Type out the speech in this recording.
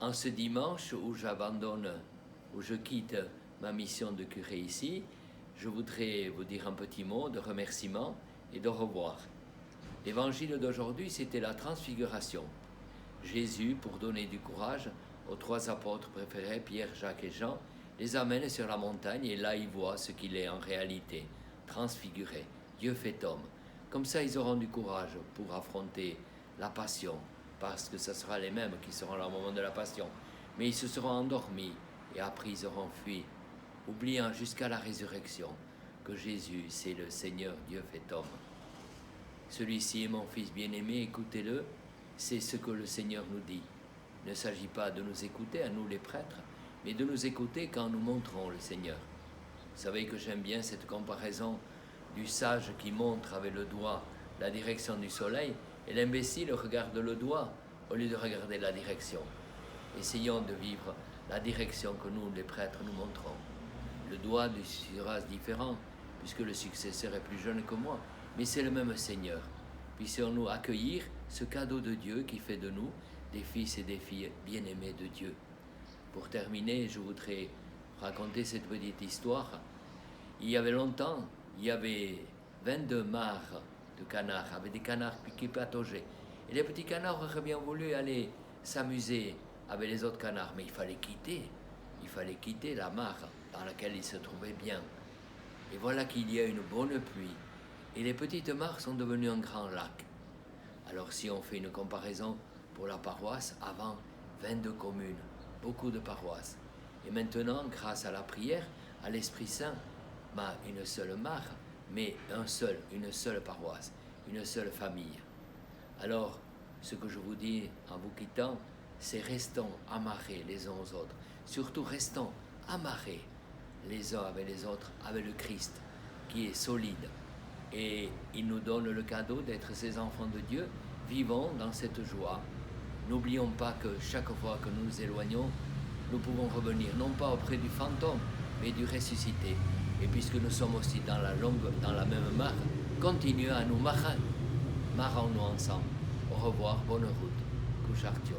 En ce dimanche où où je quitte ma mission de curé ici, je voudrais vous dire un petit mot de remerciement et de revoir. L'évangile d'aujourd'hui, c'était la transfiguration. Jésus, pour donner du courage aux trois apôtres préférés, Pierre, Jacques et Jean, les amène sur la montagne et là ils voient ce qu'il est en réalité, transfiguré, Dieu fait homme. Comme ça, ils auront du courage pour affronter la passion, parce que ce sera les mêmes qui seront là au moment de la passion. Mais ils se seront endormis et après ils auront fui, oubliant jusqu'à la résurrection que Jésus, c'est le Seigneur, Dieu fait homme. Celui-ci est mon Fils bien-aimé, écoutez-le, c'est ce que le Seigneur nous dit. Il ne s'agit pas de nous écouter, à nous les prêtres, mais de nous écouter quand nous montrons le Seigneur. Vous savez que j'aime bien cette comparaison du sage qui montre avec le doigt la direction du soleil, et l'imbécile regarde le doigt au lieu de regarder la direction. Essayons de vivre la direction que nous, les prêtres, nous montrons. Le doigt sera différent, puisque le successeur est plus jeune que moi, mais c'est le même Seigneur. Puissions-nous accueillir ce cadeau de Dieu qui fait de nous des fils et des filles bien-aimés de Dieu. Pour terminer, je voudrais raconter cette petite histoire. Il y avait longtemps, il y avait 22 mares de canards, avec des canards qui pataugeaient. Et les petits canards auraient bien voulu aller s'amuser avec les autres canards, mais il fallait quitter la mare dans laquelle ils se trouvaient bien. Et voilà qu'il y a une bonne pluie, et les petites mares sont devenues un grand lac. Alors si on fait une comparaison pour la paroisse, avant 22 communes, beaucoup de paroisses. Et maintenant, grâce à la prière, à l'Esprit Saint, une seule mare, mais une seule paroisse, une seule famille. Alors, ce que je vous dis en vous quittant, c'est restons amarrés les uns aux autres. Surtout restons amarrés les uns avec les autres, avec le Christ, qui est solide. Et il nous donne le cadeau d'être ses enfants de Dieu. Vivons dans cette joie. N'oublions pas que chaque fois que nous nous éloignons, nous pouvons revenir, non pas auprès du fantôme, mais du ressuscité. Et puisque nous sommes aussi dans la même mare, continuons à nous marrer. Marrons-nous ensemble. Au revoir, bonne route. Kuchartio.